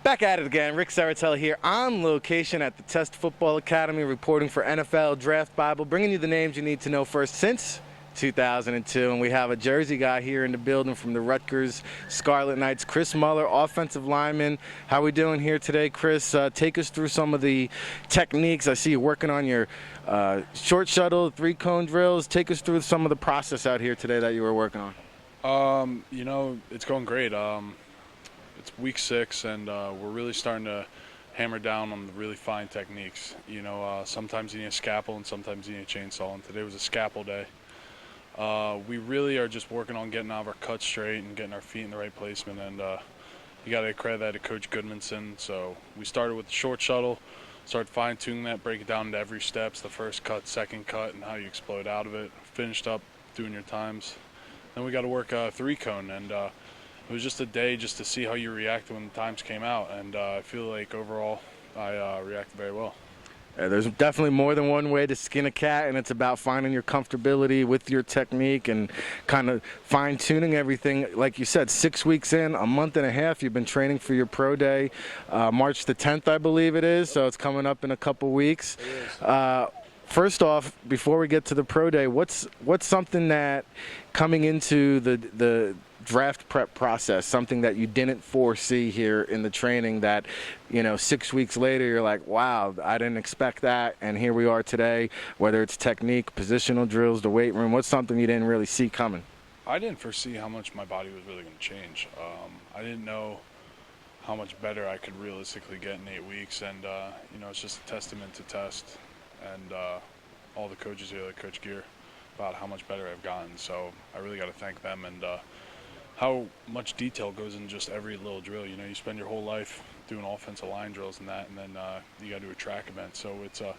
Back at it again. Rick Saratella here on location at the Test Football Academy, reporting for NFL Draft Bible, bringing you the names you need to know first since 2002. And we have a Jersey guy here in the building from the Rutgers Scarlet Knights, Chris Muller, offensive lineman. How are we doing here today, Chris? Take us through some of the techniques. I see you working on your short shuttle, 3-cone drills. Take us through some of the process out here today that you were working on. It's going great. It's week 6, and we're really starting to hammer down on the really fine techniques. Sometimes you need a scalpel and sometimes you need a chainsaw, and today was a scalpel day. We really are just working on getting out of our cuts straight and getting our feet in the right placement, and you got to credit that to Coach Goodmanson. So we started with the short shuttle, started fine-tuning that, break it down into every steps, the first cut, second cut, and how you explode out of it. Finished up doing your times. Then we got to work 3-cone, and it was just a day just to see how you reacted when the times came out, and I feel like overall I reacted very well. There's definitely more than one way to skin a cat, and it's about finding your comfortability with your technique and kind of fine-tuning everything. Like you said, 6 weeks in, a month and a half, you've been training for your pro day. March the 10th, I believe it is, so it's coming up in a couple weeks. First off, before we get to the pro day, what's something that coming into the draft prep process, something that you didn't foresee here in the training that, 6 weeks later you're like, wow, I didn't expect that, and here we are today, whether it's technique, positional drills, the weight room, what's something you didn't really see coming? I didn't foresee how much my body was really going to change. I didn't know how much better I could realistically get in 8 weeks, and it's just a testament to Test and all the coaches here, like Coach Gear, about how much better I've gotten. So I really got to thank them, and how much detail goes in just every little drill. You spend your whole life doing offensive line drills and that, and then you got to do a track event. So it's a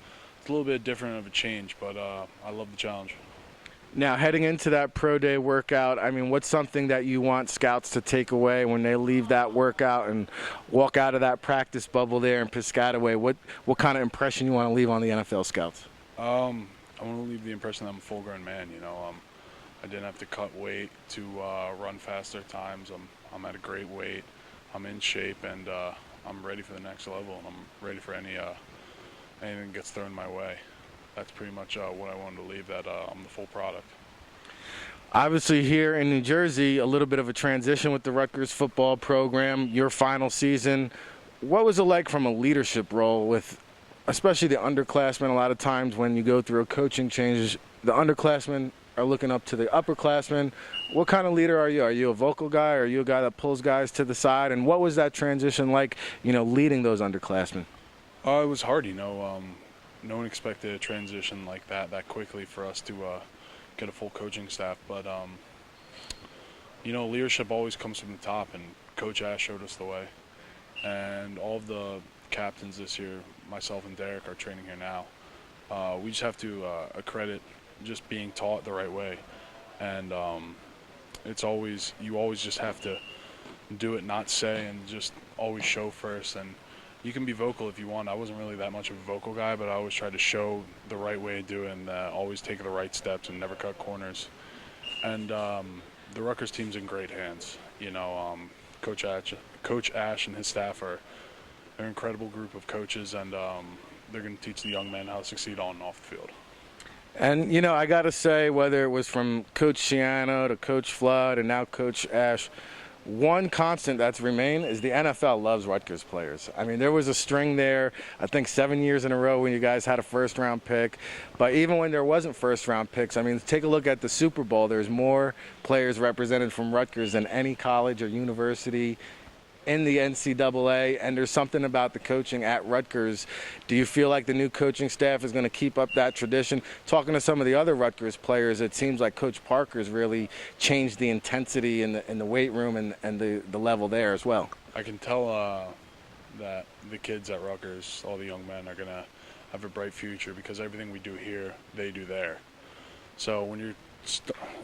little bit different of a change, but I love the challenge. Now, heading into that pro day workout, what's something that you want scouts to take away when they leave that workout and walk out of that practice bubble there in Piscataway? What kind of impression you want to leave on the NFL scouts? I want to leave the impression that I'm a full-grown man. I didn't have to cut weight to run faster times. I'm at a great weight. I'm in shape, and I'm ready for the next level, and I'm ready for anything that gets thrown my way. That's pretty much what I wanted to leave, that I'm the full product. Obviously here in New Jersey, a little bit of a transition with the Rutgers football program, your final season. What was it like from a leadership role with especially the underclassmen? A lot of times when you go through a coaching change, the underclassmen are looking up to the upperclassmen. What kind of leader are you? Are you a vocal guy? Are you a guy that pulls guys to the side? And what was that transition like, leading those underclassmen? It was hard, no one expected a transition like that quickly for us to get a full coaching staff. But, leadership always comes from the top, and Coach Ash showed us the way. And all of the captains this year, myself and Derek, are training here now. We just have to accredit just being taught the right way. And you always just have to do it, not say, and just always show first. And you can be vocal if you want. I wasn't really that much of a vocal guy, but I always tried to show the right way to do it, and always take the right steps and never cut corners. And the Rutgers team's in great hands. Coach Ash and his staff are an incredible group of coaches, and they're going to teach the young men how to succeed on and off the field. And, I got to say, whether it was from Coach Schiano to Coach Flood and now Coach Ash, one constant that's remained is the NFL loves Rutgers players. There was a string there, I think 7 years in a row when you guys had a first-round pick. But even when there wasn't first-round picks, take a look at the Super Bowl. There's more players represented from Rutgers than any college or university in the NCAA, and there's something about the coaching at Rutgers. Do you feel like the new coaching staff is going to keep up that tradition? Talking to some of the other Rutgers players, it seems like Coach Parker's really changed the intensity in the weight room and the level there as well. I can tell that the kids at Rutgers, all the young men, are going to have a bright future, because everything we do here, they do there. So when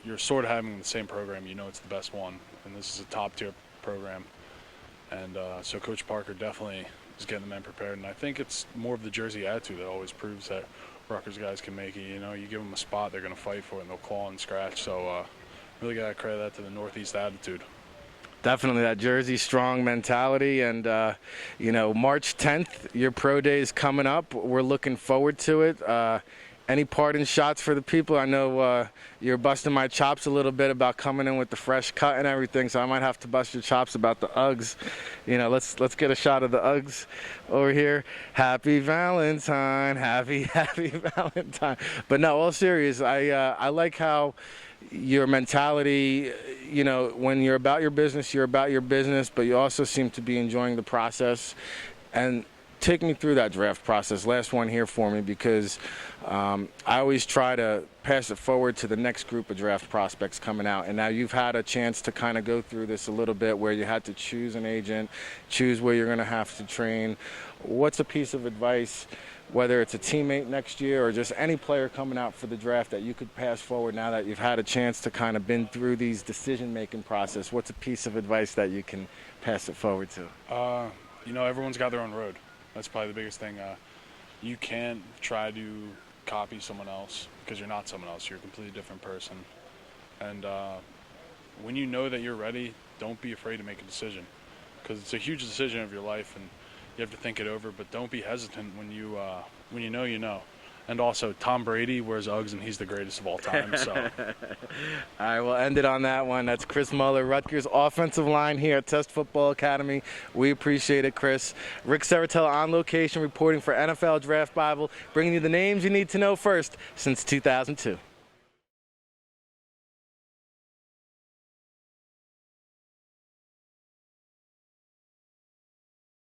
you're sort of having the same program, it's the best one, and this is a top-tier program. And so Coach Parker definitely is getting the men prepared. And I think it's more of the Jersey attitude that always proves that Rutgers guys can make it. You give them a spot, they're going to fight for it, and they'll claw and scratch. So really got to credit that to the Northeast attitude. Definitely that Jersey strong mentality. And, March 10th, your pro day is coming up. We're looking forward to it. Any parting shots for the people? I know you're busting my chops a little bit about coming in with the fresh cut and everything, so I might have to bust your chops about the Uggs. Let's get a shot of the Uggs over here. Happy Valentine, happy Valentine. But no, all serious, I like how your mentality, when you're about your business, you're about your business, but you also seem to be enjoying the process. And take me through that draft process. Last one here for me, because I always try to pass it forward to the next group of draft prospects coming out. And now you've had a chance to kind of go through this a little bit, where you had to choose an agent, choose where you're going to have to train. What's a piece of advice, whether it's a teammate next year or just any player coming out for the draft, that you could pass forward now that you've had a chance to kind of been through these decision-making process? What's a piece of advice that you can pass it forward to? Everyone's got their own road. That's probably the biggest thing. You can't try to copy someone else, because you're not someone else. You're a completely different person. And when you know that you're ready, don't be afraid to make a decision, because it's a huge decision of your life, and you have to think it over. But don't be hesitant when you know you know. And also, Tom Brady wears Uggs, and he's the greatest of all time. So, all right, we'll end it on that one. That's Chris Muller, Rutgers offensive line here at Test Football Academy. We appreciate it, Chris. Rick Saratella on location, reporting for NFL Draft Bible, bringing you the names you need to know first since 2002.